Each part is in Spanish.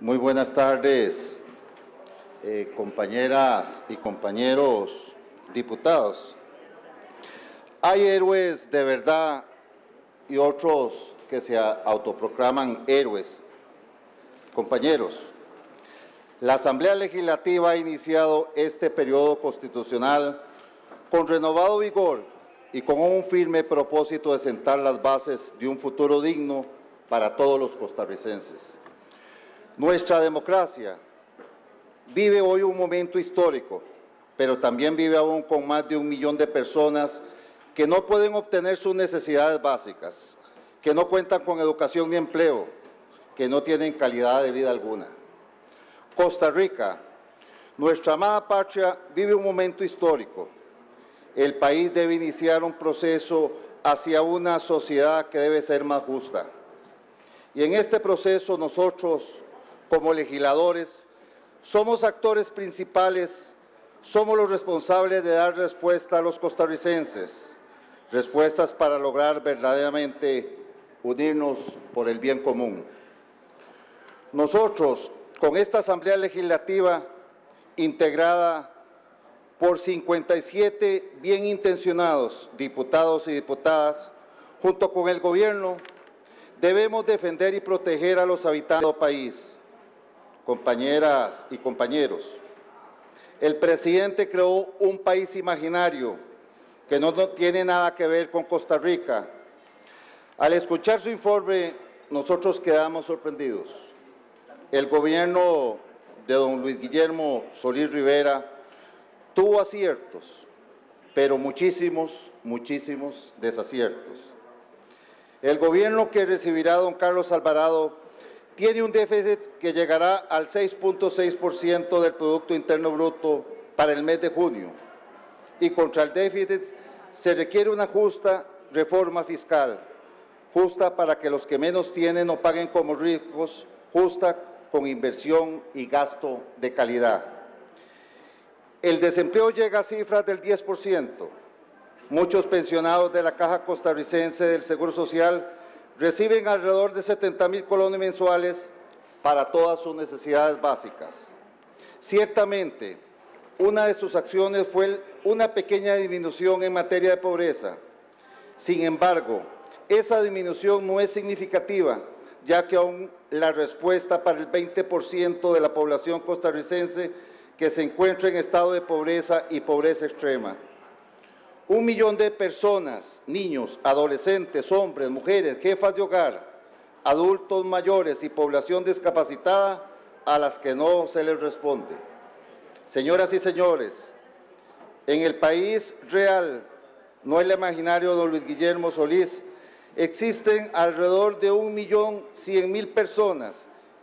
Muy buenas tardes, compañeras y compañeros diputados. Hay héroes de verdad y otros que se autoproclaman héroes. Compañeros, la Asamblea Legislativa ha iniciado este periodo constitucional con renovado vigor y con un firme propósito de sentar las bases de un futuro digno para todos los costarricenses. Nuestra democracia vive hoy un momento histórico, pero también vive aún con más de 1 millón de personas que no pueden obtener sus necesidades básicas, que no cuentan con educación ni empleo, que no tienen calidad de vida alguna. Costa Rica, nuestra amada patria, vive un momento histórico. El país debe iniciar un proceso hacia una sociedad que debe ser más justa. Y en este proceso nosotros, como legisladores, somos actores principales, somos los responsables de dar respuesta a los costarricenses, respuestas para lograr verdaderamente unirnos por el bien común. Nosotros, con esta Asamblea Legislativa integrada por 57 bien intencionados diputados y diputadas, junto con el Gobierno, debemos defender y proteger a los habitantes del país. Compañeras y compañeros, el presidente creó un país imaginario que no tiene nada que ver con Costa Rica. Al escuchar su informe, nosotros quedamos sorprendidos. El gobierno de don Luis Guillermo Solís Rivera tuvo aciertos, pero muchísimos desaciertos. El gobierno que recibirá don Carlos Alvarado tiene un déficit que llegará al 6.6% del Producto Interno Bruto para el mes de junio. Y contra el déficit se requiere una justa reforma fiscal, justa para que los que menos tienen no paguen como ricos, justa con inversión y gasto de calidad. El desempleo llega a cifras del 10%. Muchos pensionados de la Caja Costarricense del Seguro Social reciben alrededor de 70,000 colones mensuales para todas sus necesidades básicas. Ciertamente, una de sus acciones fue una pequeña disminución en materia de pobreza. Sin embargo, esa disminución no es significativa, ya que aún la respuesta para el 20% de la población costarricense que se encuentra en estado de pobreza y pobreza extrema. 1 millón de personas, niños, adolescentes, hombres, mujeres, jefas de hogar, adultos mayores y población discapacitada a las que no se les responde. Señoras y señores, en el país real, no el imaginario de don Luis Guillermo Solís, existen alrededor de 1.100.000 personas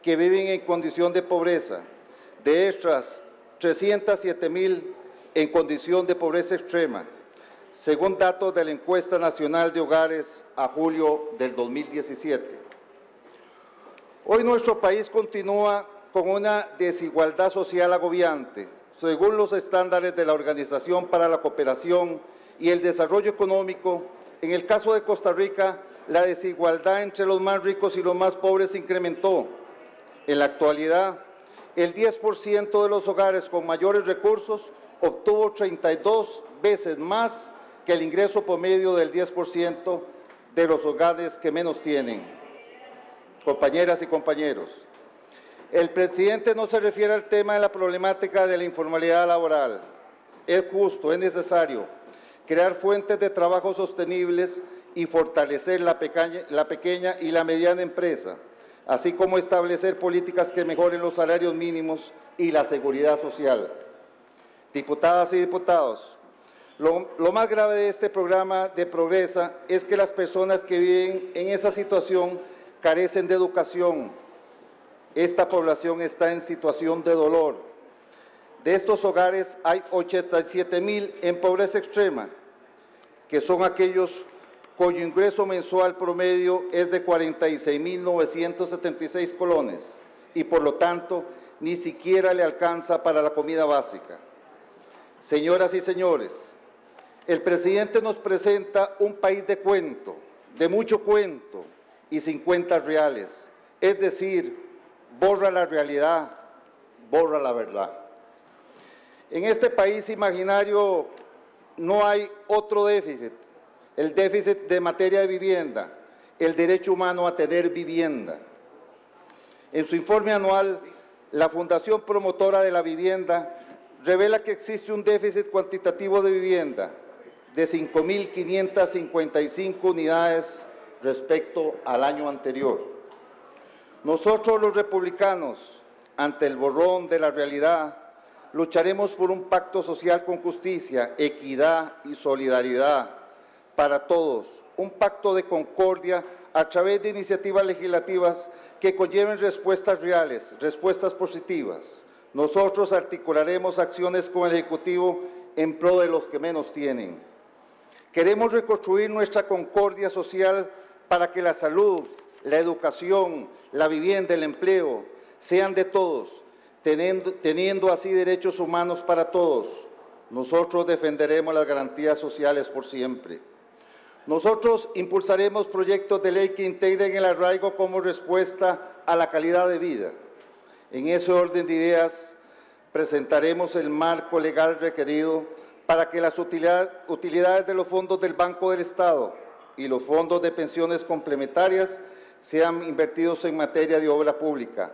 que viven en condición de pobreza. De estas, 307,000 en condición de pobreza extrema, según datos de la Encuesta Nacional de Hogares a julio del 2017. Hoy nuestro país continúa con una desigualdad social agobiante. Según los estándares de la Organización para la Cooperación y el Desarrollo Económico, en el caso de Costa Rica, la desigualdad entre los más ricos y los más pobres se incrementó. En la actualidad, el 10% de los hogares con mayores recursos obtuvo 32 veces más que el ingreso promedio del 10% de los hogares que menos tienen. Compañeras y compañeros, el presidente no se refiere al tema de la problemática de la informalidad laboral. Es justo, es necesario crear fuentes de trabajo sostenibles y fortalecer la pequeña y la mediana empresa, así como establecer políticas que mejoren los salarios mínimos y la seguridad social. Diputadas y diputados, lo más grave de este programa de Progresa es que las personas que viven en esa situación carecen de educación. Esta población está en situación de dolor. De estos hogares hay 87,000 en pobreza extrema, que son aquellos cuyo ingreso mensual promedio es de 46,976 colones y por lo tanto ni siquiera le alcanza para la comida básica. Señoras y señores, el presidente nos presenta un país de cuento, de mucho cuento y sin cuentas reales, es decir, borra la realidad, borra la verdad. En este país imaginario no hay otro déficit, el déficit de materia de vivienda, el derecho humano a tener vivienda. En su informe anual, la Fundación Promotora de la Vivienda revela que existe un déficit cuantitativo de vivienda de 5.555 unidades respecto al año anterior. Nosotros los republicanos, ante el borrón de la realidad, lucharemos por un pacto social con justicia, equidad y solidaridad para todos, un pacto de concordia a través de iniciativas legislativas que conlleven respuestas reales, respuestas positivas. Nosotros articularemos acciones con el Ejecutivo en pro de los que menos tienen. Queremos reconstruir nuestra concordia social para que la salud, la educación, la vivienda, el empleo sean de todos, teniendo así derechos humanos para todos. Nosotros defenderemos las garantías sociales por siempre. Nosotros impulsaremos proyectos de ley que integren el arraigo como respuesta a la calidad de vida. En ese orden de ideas, presentaremos el marco legal requerido para que las utilidades de los fondos del Banco del Estado y los fondos de pensiones complementarias sean invertidos en materia de obra pública,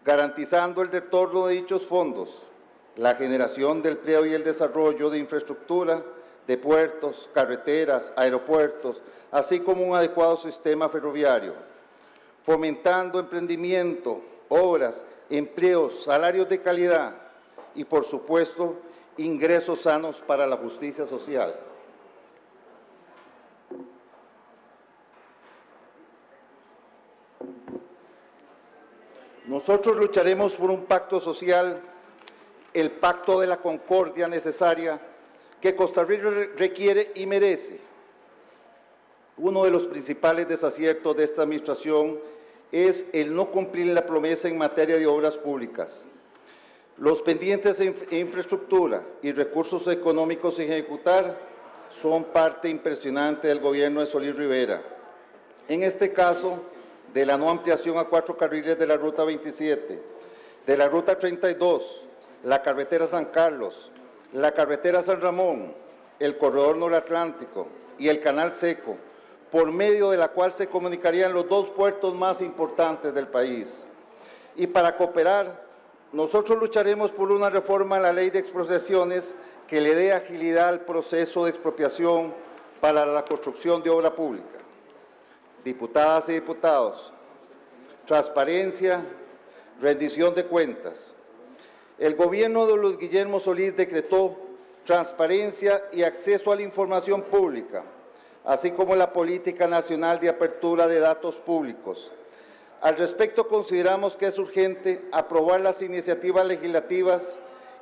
garantizando el retorno de dichos fondos, la generación del empleo y el desarrollo de infraestructura, de puertos, carreteras, aeropuertos, así como un adecuado sistema ferroviario, fomentando emprendimiento, obras, empleos, salarios de calidad y, por supuesto, ingresos sanos para la justicia social. Nosotros lucharemos por un pacto social, el pacto de la concordia necesaria que Costa Rica requiere y merece. Uno de los principales desaciertos de esta administración es el no cumplir la promesa en materia de obras públicas. Los pendientes en infraestructura y recursos económicos sin ejecutar son parte impresionante del gobierno de Solís Rivera. En este caso, de la no ampliación a 4 carriles de la Ruta 27, de la Ruta 32, la carretera San Carlos, la carretera San Ramón, el corredor noratlántico y el canal seco, por medio de la cual se comunicarían los dos puertos más importantes del país. Y para cooperar, nosotros lucharemos por una reforma a la ley de expropiaciones que le dé agilidad al proceso de expropiación para la construcción de obra pública. Diputadas y diputados, transparencia, rendición de cuentas. El gobierno de Luis Guillermo Solís decretó transparencia y acceso a la información pública, así como la Política Nacional de Apertura de Datos Públicos. Al respecto, consideramos que es urgente aprobar las iniciativas legislativas,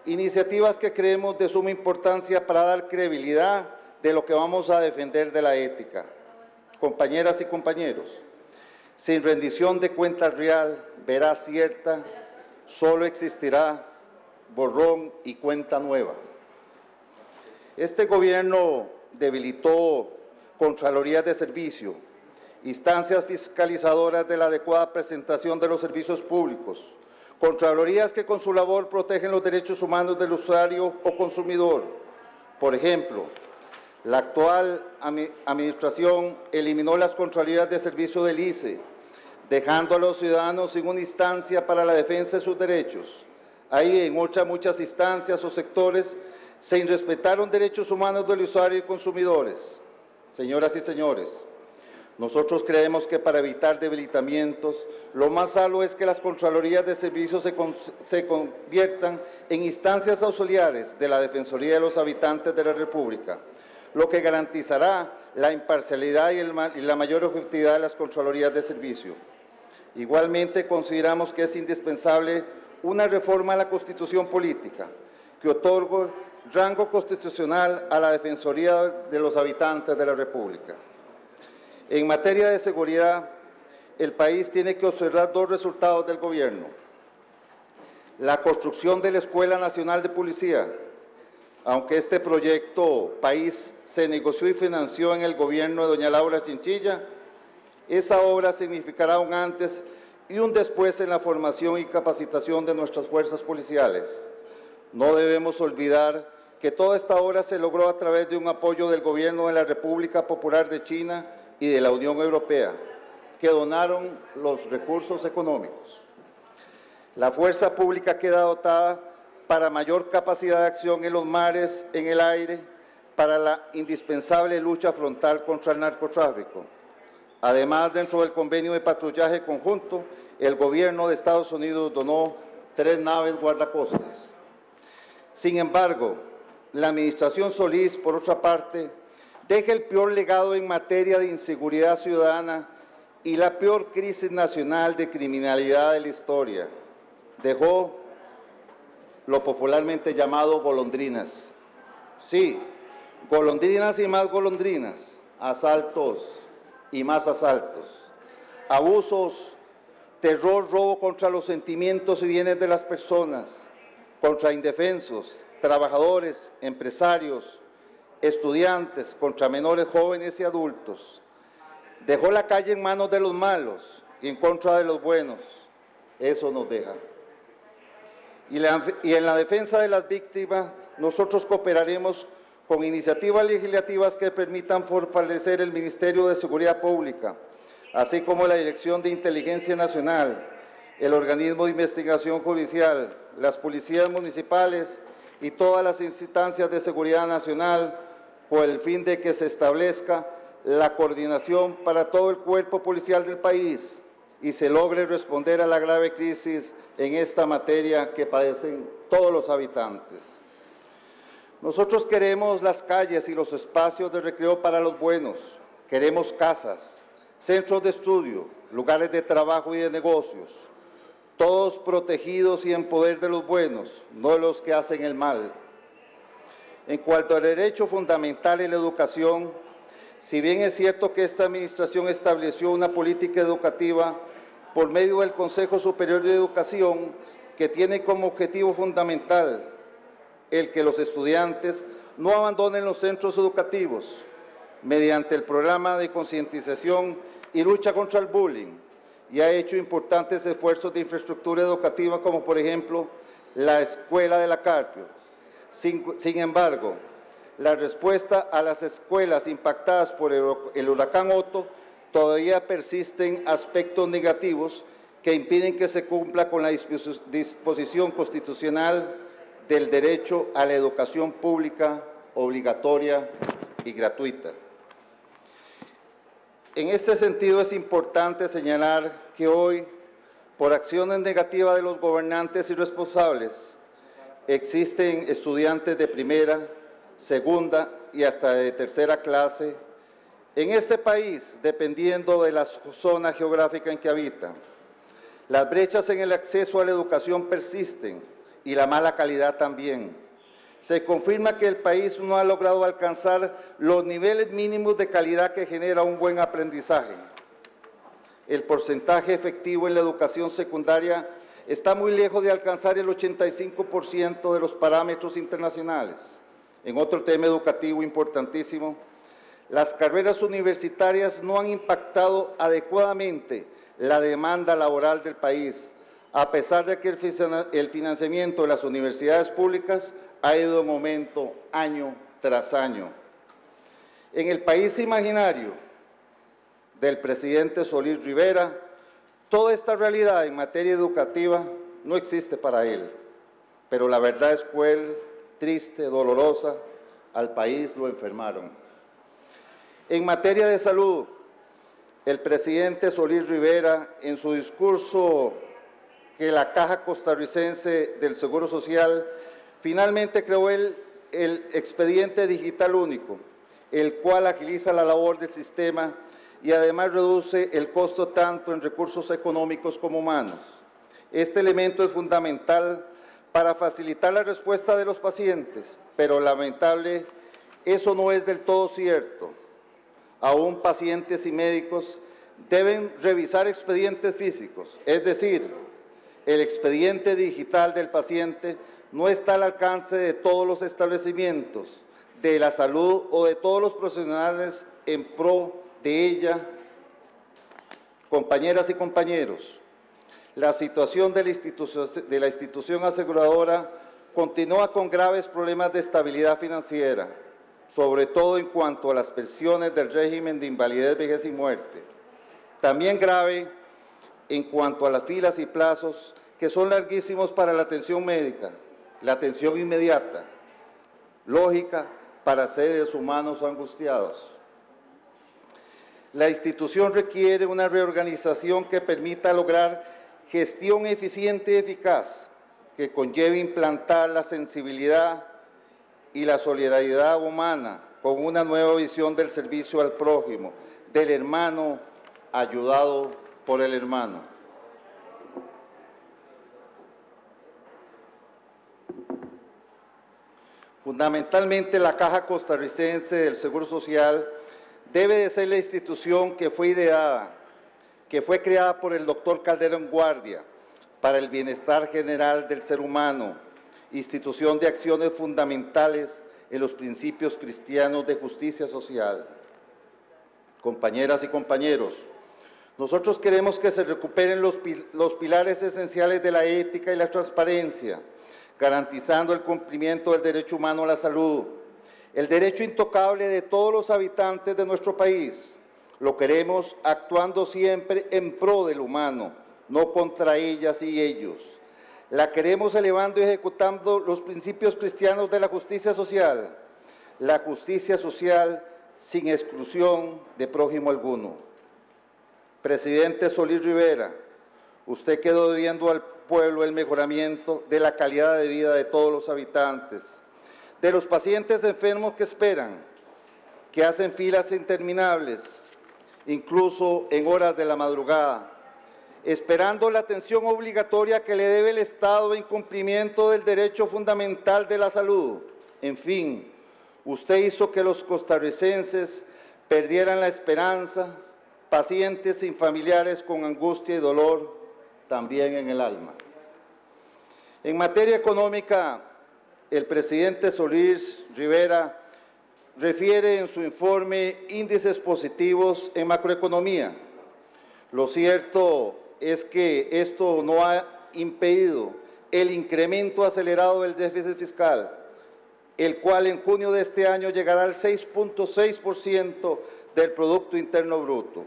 iniciativas que creemos de suma importancia para dar credibilidad de lo que vamos a defender de la ética. Compañeras y compañeros, sin rendición de cuentas real, veraz, cierta, solo existirá borrón y cuenta nueva. Este gobierno debilitó Contralorías de Servicio, instancias fiscalizadoras de la adecuada presentación de los servicios públicos, Contralorías que con su labor protegen los derechos humanos del usuario o consumidor. Por ejemplo, la actual administración eliminó las Contralorías de Servicio del ICE, dejando a los ciudadanos sin una instancia para la defensa de sus derechos. Ahí, en muchas instancias o sectores, se irrespetaron derechos humanos del usuario y consumidores. Señoras y señores, nosotros creemos que para evitar debilitamientos, lo más salvo es que las Contralorías de Servicios se conviertan en instancias auxiliares de la Defensoría de los Habitantes de la República, lo que garantizará la imparcialidad y la mayor objetividad de las Contralorías de Servicio. Igualmente, consideramos que es indispensable una reforma a la Constitución Política que otorgue rango constitucional a la Defensoría de los Habitantes de la República. En materia de seguridad, el país tiene que observar dos resultados del gobierno: la construcción de la Escuela Nacional de Policía, aunque este proyecto país se negoció y financió en el gobierno de doña Laura Chinchilla, esa obra significará un antes y un después en la formación y capacitación de nuestras fuerzas policiales. No debemos olvidar que toda esta obra se logró a través de un apoyo del Gobierno de la República Popular de China y de la Unión Europea, que donaron los recursos económicos. La fuerza pública queda dotada para mayor capacidad de acción en los mares, en el aire, para la indispensable lucha frontal contra el narcotráfico. Además, dentro del convenio de patrullaje conjunto, el Gobierno de Estados Unidos donó 3 naves guardacostas. Sin embargo, la administración Solís, por otra parte, deja el peor legado en materia de inseguridad ciudadana y la peor crisis nacional de criminalidad de la historia. Dejó lo popularmente llamado golondrinas. Sí, golondrinas y más golondrinas, asaltos y más asaltos, abusos, terror, robo contra los sentimientos y bienes de las personas, contra indefensos, trabajadores, empresarios, estudiantes, contra menores, jóvenes y adultos. Dejó la calle en manos de los malos y en contra de los buenos. Eso nos deja. Y en la defensa de las víctimas, nosotros cooperaremos con iniciativas legislativas que permitan fortalecer el Ministerio de Seguridad Pública, así como la Dirección de Inteligencia Nacional, el Organismo de Investigación Judicial, las policías municipales y todas las instancias de seguridad nacional, con el fin de que se establezca la coordinación para todo el cuerpo policial del país y se logre responder a la grave crisis en esta materia que padecen todos los habitantes. Nosotros queremos las calles y los espacios de recreo para los buenos, queremos casas, centros de estudio, lugares de trabajo y de negocios, todos protegidos y en poder de los buenos, no de los que hacen el mal. En cuanto al derecho fundamental en la educación, si bien es cierto que esta administración estableció una política educativa por medio del Consejo Superior de Educación que tiene como objetivo fundamental el que los estudiantes no abandonen los centros educativos mediante el programa de concientización y lucha contra el bullying, y ha hecho importantes esfuerzos de infraestructura educativa como por ejemplo la Escuela de la Carpio. Sin embargo, la respuesta a las escuelas impactadas por el huracán Otto todavía persisten aspectos negativos que impiden que se cumpla con la disposición constitucional del derecho a la educación pública obligatoria y gratuita. En este sentido es importante señalar que hoy, por acciones negativas de los gobernantes irresponsables, existen estudiantes de primera, segunda y hasta de tercera clase en este país, dependiendo de la zona geográfica en que habitan. Las brechas en el acceso a la educación persisten y la mala calidad también. Se confirma que el país no ha logrado alcanzar los niveles mínimos de calidad que genera un buen aprendizaje. El porcentaje efectivo en la educación secundaria está muy lejos de alcanzar el 85% de los parámetros internacionales. En otro tema educativo importantísimo, las carreras universitarias no han impactado adecuadamente la demanda laboral del país, a pesar de que el financiamiento de las universidades públicas ha ido en aumento año tras año. En el país imaginario del presidente Solís Rivera, toda esta realidad en materia educativa no existe para él, pero la verdad es cruel, triste, dolorosa, al país lo enfermaron. En materia de salud, el presidente Solís Rivera, en su discurso que la Caja Costarricense del Seguro Social finalmente creó el expediente digital único, el cual agiliza la labor del sistema y además reduce el costo tanto en recursos económicos como humanos. Este elemento es fundamental para facilitar la respuesta de los pacientes, pero lamentable, eso no es del todo cierto. Aún pacientes y médicos deben revisar expedientes físicos, es decir, el expediente digital del paciente no está al alcance de todos los establecimientos de la salud o de todos los profesionales en pro de ella. Compañeras y compañeros, La situación de la institución aseguradora continúa con graves problemas de estabilidad financiera, sobre todo en cuanto a las pensiones del régimen de invalidez, vejez y muerte. También grave en cuanto a las filas y plazos que son larguísimos para la atención médica, la atención inmediata, lógica para seres humanos angustiados. La institución requiere una reorganización que permita lograr gestión eficiente y eficaz, que conlleve implantar la sensibilidad y la solidaridad humana con una nueva visión del servicio al prójimo, del hermano ayudado por el hermano. Fundamentalmente, la Caja Costarricense del Seguro Social debe de ser la institución que fue ideada, que fue creada por el doctor Calderón Guardia para el bienestar general del ser humano, institución de acciones fundamentales en los principios cristianos de justicia social. Compañeras y compañeros, nosotros queremos que se recuperen los pilares esenciales de la ética y la transparencia, garantizando el cumplimiento del derecho humano a la salud, el derecho intocable de todos los habitantes de nuestro país. Lo queremos actuando siempre en pro del humano, no contra ellas y ellos. La queremos elevando y ejecutando los principios cristianos de la justicia social sin exclusión de prójimo alguno. Presidente Solís Rivera, usted quedó debiendo al pueblo el mejoramiento de la calidad de vida de todos los habitantes, de los pacientes enfermos que esperan, que hacen filas interminables, incluso en horas de la madrugada, esperando la atención obligatoria que le debe el Estado en cumplimiento del derecho fundamental de la salud. En fin, usted hizo que los costarricenses perdieran la esperanza, pacientes sin familiares con angustia y dolor, también en el alma. En materia económica, el presidente Solís Rivera refiere en su informe índices positivos en macroeconomía. Lo cierto es que esto no ha impedido el incremento acelerado del déficit fiscal, el cual en junio de este año llegará al 6.6% del Producto Interno Bruto,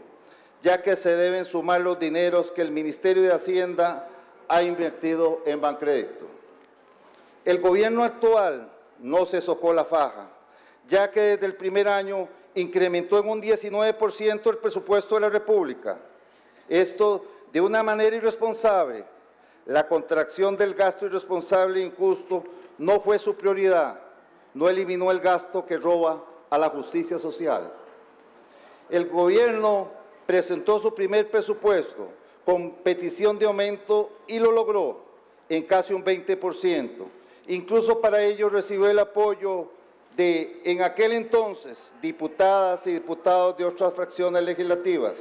ya que se deben sumar los dineros que el Ministerio de Hacienda ha invertido en Bancrédito. El gobierno actual no se socó la faja, ya que desde el primer año incrementó en un 19% el presupuesto de la República. Esto de una manera irresponsable. La contracción del gasto irresponsable e injusto no fue su prioridad, no eliminó el gasto que roba a la justicia social. El gobierno presentó su primer presupuesto con petición de aumento y lo logró en casi un 20%. Incluso para ello recibió el apoyo de, en aquel entonces, diputadas y diputados de otras fracciones legislativas,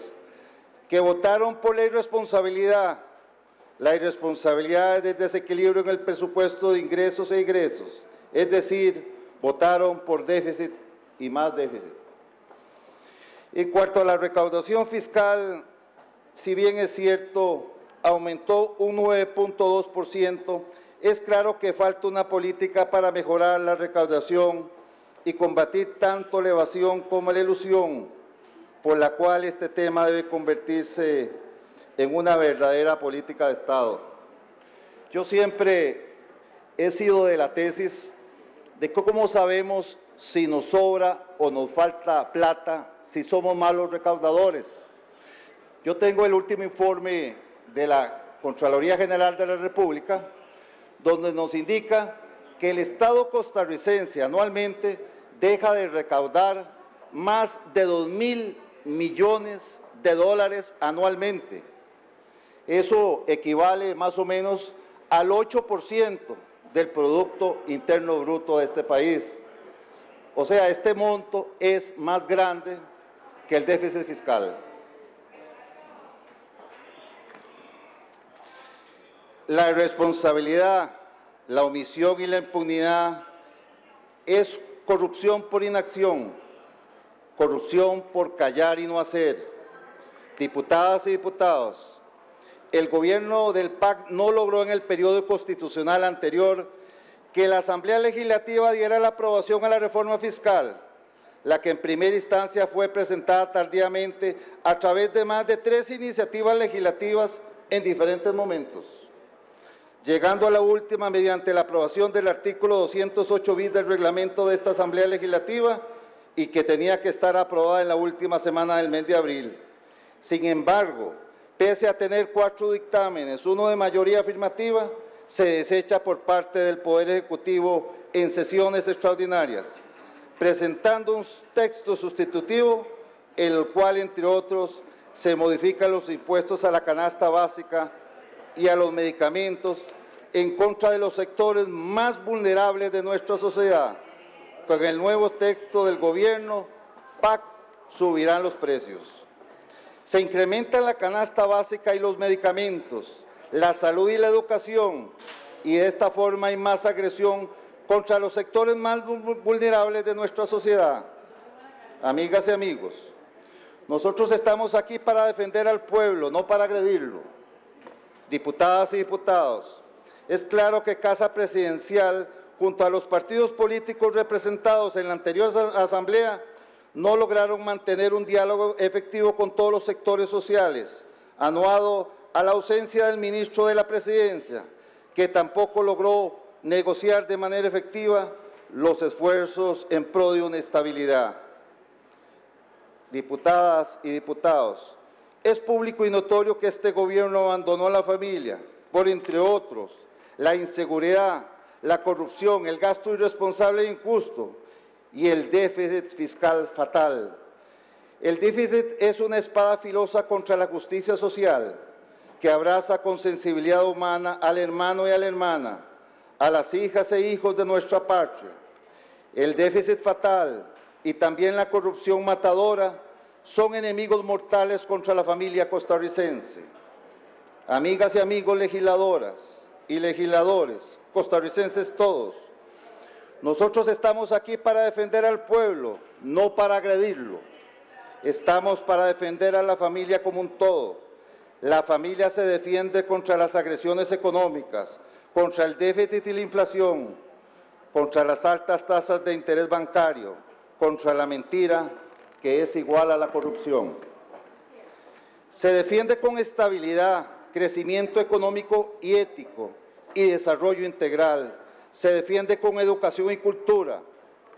que votaron por la irresponsabilidad del desequilibrio en el presupuesto de ingresos e egresos, es decir, votaron por déficit y más déficit. En cuanto a la recaudación fiscal, si bien es cierto, aumentó un 9.2%, es claro que falta una política para mejorar la recaudación y combatir tanto la evasión como la elusión, por la cual este tema debe convertirse en una verdadera política de Estado. Yo siempre he sido de la tesis de cómo sabemos si nos sobra o nos falta plata, si somos malos recaudadores. Yo tengo el último informe de la Contraloría General de la República, donde nos indica que el Estado costarricense anualmente deja de recaudar más de 2.000 millones de dólares anualmente. Eso equivale más o menos al 8% del Producto Interno Bruto de este país. O sea, este monto es más grande que el déficit fiscal. La irresponsabilidad, la omisión y la impunidad es corrupción por inacción, corrupción por callar y no hacer. Diputadas y diputados, el gobierno del PAC no logró en el periodo constitucional anterior que la Asamblea Legislativa diera la aprobación a la reforma fiscal, la que en primera instancia fue presentada tardíamente a través de más de 3 iniciativas legislativas en diferentes momentos, llegando a la última mediante la aprobación del artículo 208 bis del reglamento de esta Asamblea Legislativa y que tenía que estar aprobada en la última semana del mes de abril. Sin embargo, pese a tener 4 dictámenes, uno de mayoría afirmativa, se desecha por parte del Poder Ejecutivo en sesiones extraordinarias, presentando un texto sustitutivo en el cual, entre otros, se modifican los impuestos a la canasta básica y a los medicamentos en contra de los sectores más vulnerables de nuestra sociedad. Con el nuevo texto del gobierno, PAC subirán los precios. Se incrementa la canasta básica y los medicamentos, la salud y la educación, y de esta forma hay más agresión contra los sectores más vulnerables de nuestra sociedad. Amigas y amigos, nosotros estamos aquí para defender al pueblo, no para agredirlo. Diputadas y diputados, es claro que Casa Presidencial, junto a los partidos políticos representados en la anterior Asamblea, no lograron mantener un diálogo efectivo con todos los sectores sociales, aunado a la ausencia del ministro de la Presidencia, que tampoco logró negociar de manera efectiva los esfuerzos en pro de una estabilidad. Diputadas y diputados, es público y notorio que este gobierno abandonó a la familia por, entre otros, la inseguridad, la corrupción, el gasto irresponsable e injusto y el déficit fiscal fatal. El déficit es una espada filosa contra la justicia social que abraza con sensibilidad humana al hermano y a la hermana, a las hijas e hijos de nuestra patria. El déficit fatal y también la corrupción matadora son enemigos mortales contra la familia costarricense. Amigas y amigos legisladoras y legisladores, costarricenses todos, nosotros estamos aquí para defender al pueblo, no para agredirlo. Estamos para defender a la familia como un todo. La familia se defiende contra las agresiones económicas, contra el déficit y la inflación, contra las altas tasas de interés bancario, contra la mentira, que es igual a la corrupción. Se defiende con estabilidad, crecimiento económico y ético y desarrollo integral. Se defiende con educación y cultura,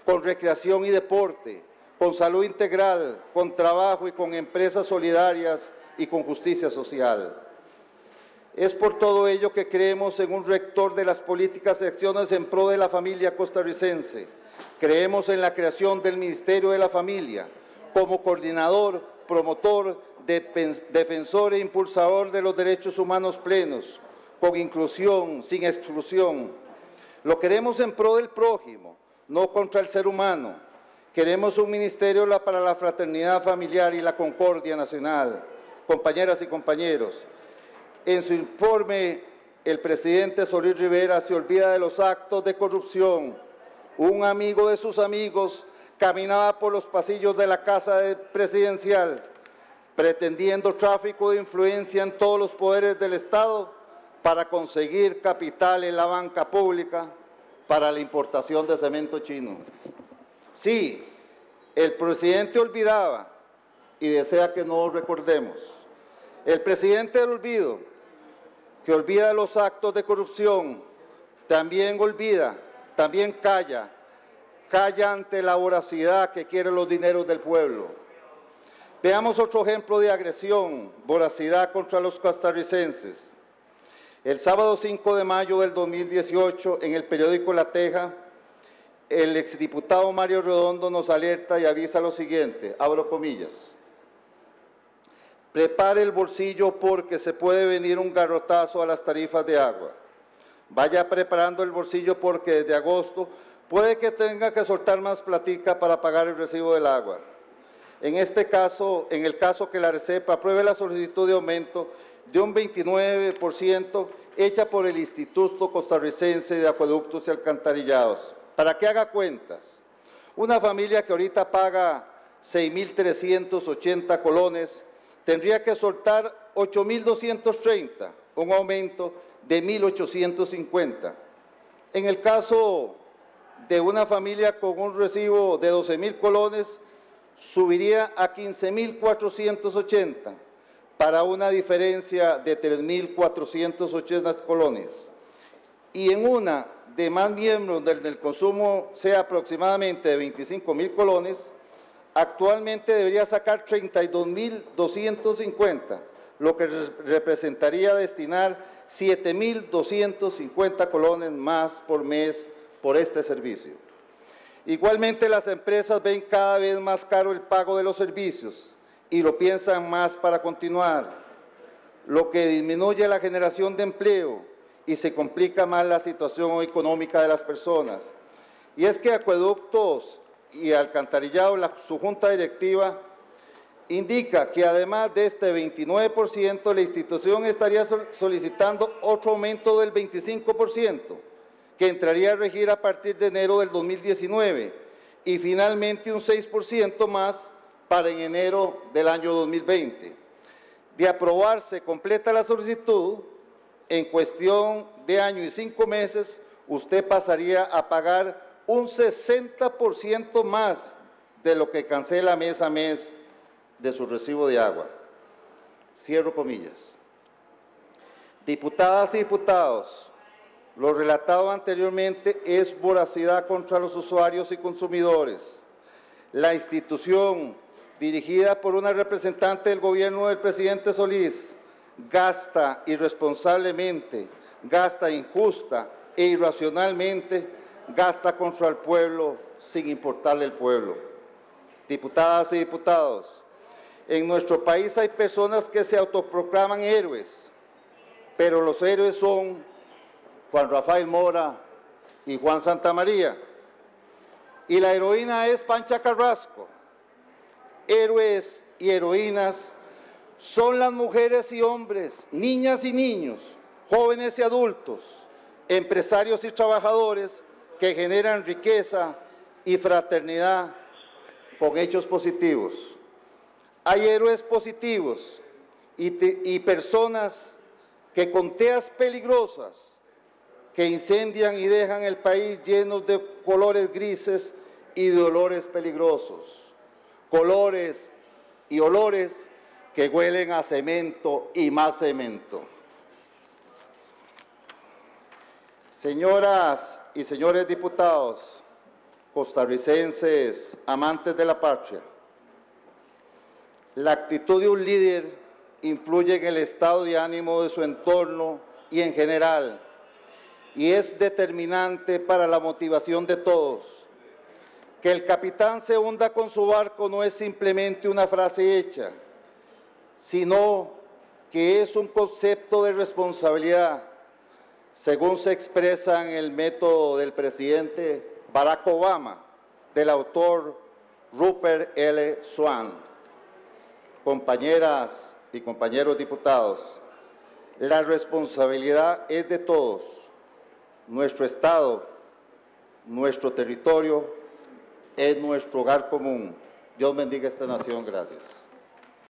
con recreación y deporte, con salud integral, con trabajo y con empresas solidarias y con justicia social. Es por todo ello que creemos en un rector de las políticas y acciones en pro de la familia costarricense. Creemos en la creación del Ministerio de la Familia como coordinador, promotor, defensor e impulsador de los derechos humanos plenos, con inclusión, sin exclusión. Lo queremos en pro del prójimo, no contra el ser humano. Queremos un ministerio para la fraternidad familiar y la concordia nacional. Compañeras y compañeros, en su informe, el presidente Solís Rivera se olvida de los actos de corrupción. Un amigo de sus amigos caminaba por los pasillos de la Casa Presidencial, pretendiendo tráfico de influencia en todos los poderes del Estado para conseguir capital en la banca pública para la importación de cemento chino. Sí, el presidente olvidaba y desea que no recordemos. El presidente del olvido, que olvida los actos de corrupción, también olvida, también calla ante la voracidad que quiere los dineros del pueblo. Veamos otro ejemplo de agresión, voracidad contra los costarricenses. El sábado 5 de mayo del 2018, en el periódico La Teja, el exdiputado Mario Redondo nos alerta y avisa lo siguiente, abro comillas: prepare el bolsillo porque se puede venir un garrotazo a las tarifas de agua. Vaya preparando el bolsillo porque desde agosto puede que tenga que soltar más platica para pagar el recibo del agua. En este caso, en el caso que la RECEP apruebe la solicitud de aumento de un 29% hecha por el Instituto Costarricense de Acueductos y Alcantarillados. Para que haga cuentas, una familia que ahorita paga 6.380 colones tendría que soltar 8.230, un aumento de 1.850. En el caso de una familia con un recibo de 12.000 colones, subiría a 15.480, para una diferencia de 3.480 colones. Y en una de más miembros donde el consumo sea aproximadamente de 25.000 colones, actualmente debería sacar 32.250, lo que representaría destinar 7.250 colones más por mes por este servicio. Igualmente, las empresas ven cada vez más caro el pago de los servicios y lo piensan más para continuar, lo que disminuye la generación de empleo y se complica más la situación económica de las personas. Y es que Acueductos y Alcantarillado, su junta directiva, indica que además de este 29%, la institución estaría solicitando otro aumento del 25%, que entraría a regir a partir de enero del 2019, y finalmente un 6% más para en enero del año 2020. De aprobarse completa la solicitud, en cuestión de año y 5 meses, usted pasaría a pagar un 60% más de lo que cancela mes a mes de su recibo de agua. Cierro comillas. Diputadas y diputados, lo relatado anteriormente es voracidad contra los usuarios y consumidores. La institución, dirigida por una representante del gobierno del presidente Solís, gasta irresponsablemente, gasta injusta e irracionalmente, gasta contra el pueblo sin importarle el pueblo. Diputadas y diputados, en nuestro país hay personas que se autoproclaman héroes, pero los héroes son Juan Rafael Mora y Juan Santamaría, y la heroína es Pancha Carrasco. Héroes y heroínas son las mujeres y hombres, niñas y niños, jóvenes y adultos, empresarios y trabajadores que generan riqueza y fraternidad con hechos positivos. Hay héroes positivos y personas que con teas peligrosas que incendian y dejan el país llenos de colores grises y de olores peligrosos, colores y olores que huelen a cemento y más cemento. Señoras y señores diputados, costarricenses, amantes de la patria, la actitud de un líder influye en el estado de ánimo de su entorno y en general, y es determinante para la motivación de todos. Que el capitán se hunda con su barco no es simplemente una frase hecha, sino que es un concepto de responsabilidad, según se expresa en el método del presidente Barack Obama, del autor Rupert L. Swan. Compañeras y compañeros diputados, la responsabilidad es de todos. Nuestro Estado, nuestro territorio, es nuestro hogar común. Dios bendiga esta nación. Gracias.